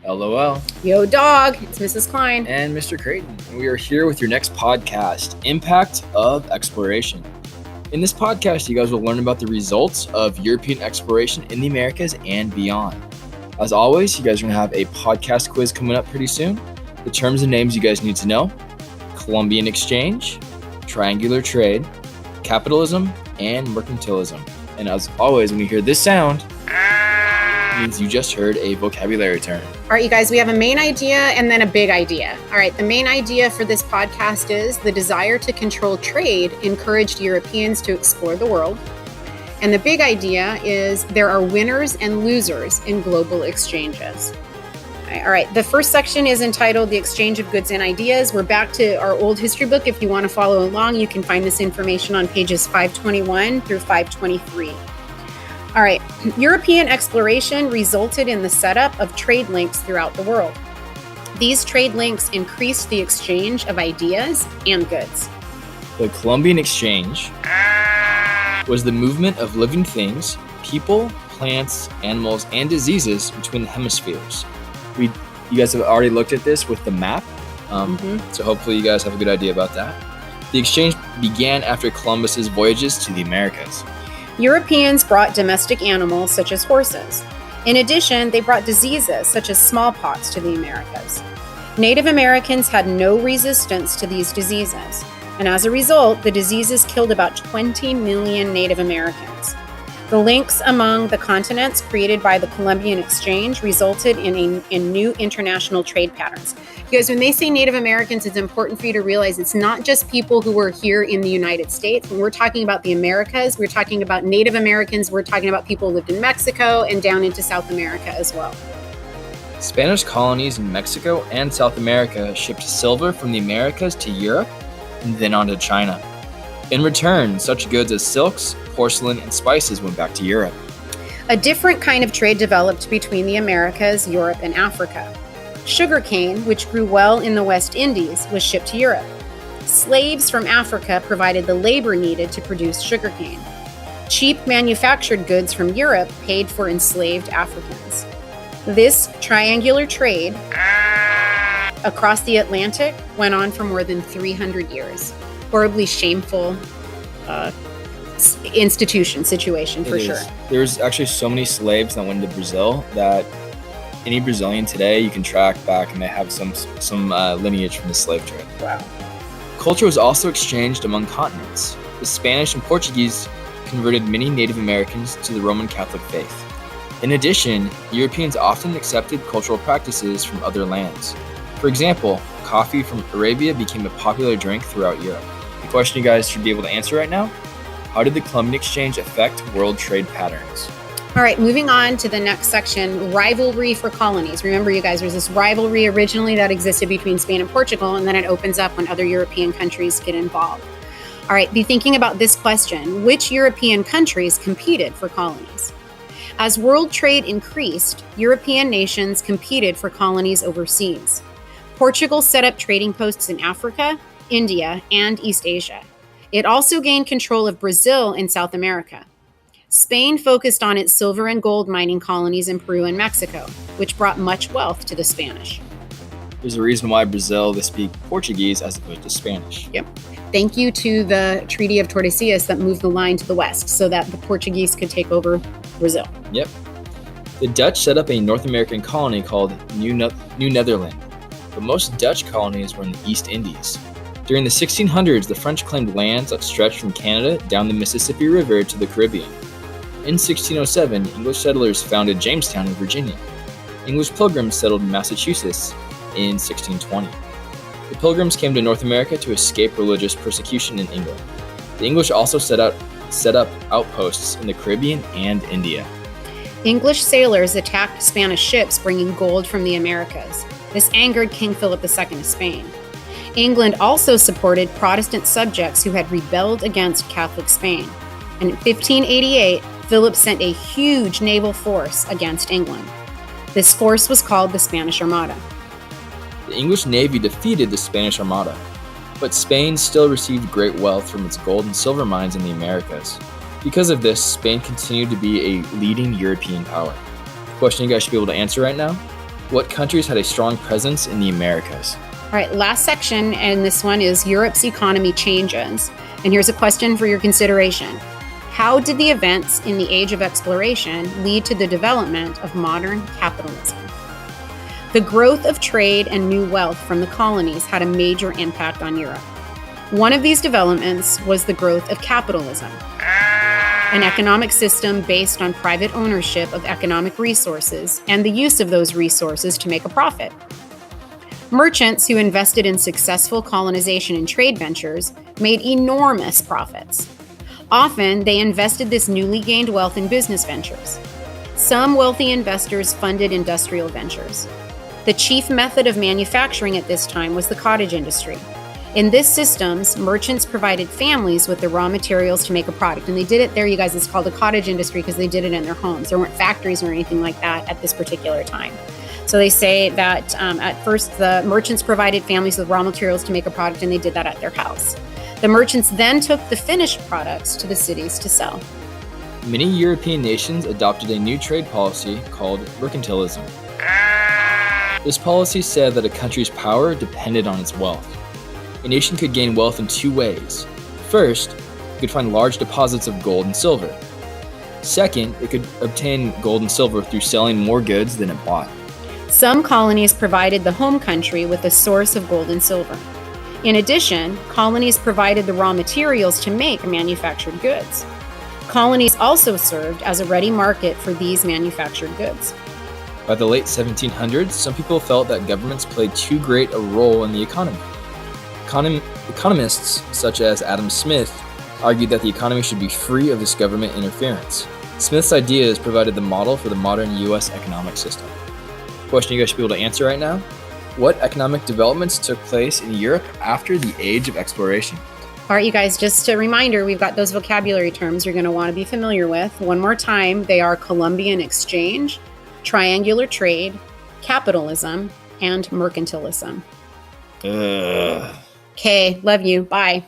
LOL. Yo, dog. It's Mrs. Klein. And Mr. Creighton. And we are here with your next podcast, Impact of Exploration. In this podcast, you guys will learn about the results of European exploration in the Americas and beyond. As always, you guys are going to have a podcast quiz coming up pretty soon. The terms and names you guys need to know: Columbian exchange, triangular trade, capitalism, and mercantilism. And as always, when you hear this sound, it means you just heard a vocabulary term. All right, you guys, we have a main idea and then a big idea. All right, the main idea for this podcast is the desire to control trade encouraged Europeans to explore the world. And the big idea is there are winners and losers in global exchanges. All right, the first section is entitled The Exchange of Goods and Ideas. We're back to our old history book. If you want to follow along, you can find this information on pages 521 through 523. All right, European exploration resulted in the setup of trade links throughout the world. These trade links increased the exchange of ideas and goods. The Columbian exchange was the movement of living things, people, plants, animals, and diseases between the hemispheres. You guys have already looked at this with the map, so hopefully you guys have a good idea about that. The exchange began after Columbus's voyages to the Americas. Europeans brought domestic animals such as horses. In addition, they brought diseases such as smallpox to the Americas. Native Americans had no resistance to these diseases, and as a result, the diseases killed about 20 million Native Americans. The links among the continents created by the Columbian exchange resulted in new international trade patterns. You guys, when they say Native Americans, it's important for you to realize it's not just people who were here in the United States. When we're talking about the Americas, we're talking about Native Americans. We're talking about people who lived in Mexico and down into South America as well. Spanish colonies in Mexico and South America shipped silver from the Americas to Europe and then on to China. In return, such goods as silks, porcelain, and spices went back to Europe. A different kind of trade developed between the Americas, Europe, and Africa. Sugarcane, which grew well in the West Indies, was shipped to Europe. Slaves from Africa provided the labor needed to produce sugarcane. Cheap manufactured goods from Europe paid for enslaved Africans. This triangular trade across the Atlantic went on for more than 300 years. Horribly shameful situation for sure. There's actually so many slaves that went to Brazil that any Brazilian today you can track back and they have some lineage from the slave trade. Wow. Culture was also exchanged among continents. The Spanish and Portuguese converted many Native Americans to the Roman Catholic faith. In addition, Europeans often accepted cultural practices from other lands. For example, coffee from Arabia became a popular drink throughout Europe. The question you guys should be able to answer right now: how did the Columbian exchange affect world trade patterns? All right, moving on to the next section, rivalry for colonies. Remember, you guys, there's this rivalry originally that existed between Spain and Portugal, and then it opens up when other European countries get involved. All right, be thinking about this question. Which European countries competed for colonies? As world trade increased, European nations competed for colonies overseas. Portugal set up trading posts in Africa, India, and East Asia. It also gained control of Brazil in South America. Spain focused on its silver and gold mining colonies in Peru and Mexico, which brought much wealth to the Spanish. There's a reason why Brazil, they speak Portuguese as opposed to Spanish. Yep. Thank you to the Treaty of Tordesillas that moved the line to the west so that the Portuguese could take over Brazil. Yep. The Dutch set up a North American colony called New Netherland, but most Dutch colonies were in the East Indies. During the 1600s, the French claimed lands that stretched from Canada down the Mississippi River to the Caribbean. In 1607, English settlers founded Jamestown in Virginia. English pilgrims settled in Massachusetts in 1620. The Pilgrims came to North America to escape religious persecution in England. The English also set up outposts in the Caribbean and India. English sailors attacked Spanish ships bringing gold from the Americas. This angered King Philip II of Spain. England also supported Protestant subjects who had rebelled against Catholic Spain. And in 1588, Philip sent a huge naval force against England. This force was called the Spanish Armada. The English Navy defeated the Spanish Armada, but Spain still received great wealth from its gold and silver mines in the Americas. Because of this, Spain continued to be a leading European power. The question you guys should be able to answer right now: What countries had a strong presence in the Americas? All right, last section, and this one is Europe's economy changes. And here's a question for your consideration. How did the events in the Age of Exploration lead to the development of modern capitalism? The growth of trade and new wealth from the colonies had a major impact on Europe. One of these developments was the growth of capitalism, an economic system based on private ownership of economic resources and the use of those resources to make a profit. Merchants who invested in successful colonization and trade ventures made enormous profits. Often, they invested this newly gained wealth in business ventures. Some wealthy investors funded industrial ventures. The chief method of manufacturing at this time was the cottage industry. In this systems, merchants provided families with the raw materials to make a product. And they did it there, you guys, it's called a cottage industry because they did it in their homes. There weren't factories or anything like that at this particular time. So they say that at first the merchants provided families with raw materials to make a product, and they did that at their house. The merchants then took the finished products to the cities to sell. Many European nations adopted a new trade policy called mercantilism. This policy said that a country's power depended on its wealth. A nation could gain wealth in two ways. First, it could find large deposits of gold and silver. Second, it could obtain gold and silver through selling more goods than it bought. Some colonies provided the home country with a source of gold and silver. In addition, colonies provided the raw materials to make manufactured goods. Colonies also served as a ready market for these manufactured goods. By the late 1700s, some people felt that governments played too great a role in the economy. Economists such as Adam Smith argued that the economy should be free of this government interference. Smith's ideas provided the model for the modern U.S. economic system. Question you guys should be able to answer right now. What economic developments took place in Europe after the Age of Exploration? All right, you guys, just a reminder, we've got those vocabulary terms you're going to want to be familiar with. One more time, they are Columbian exchange, triangular trade, capitalism, and mercantilism. Okay, love you. Bye.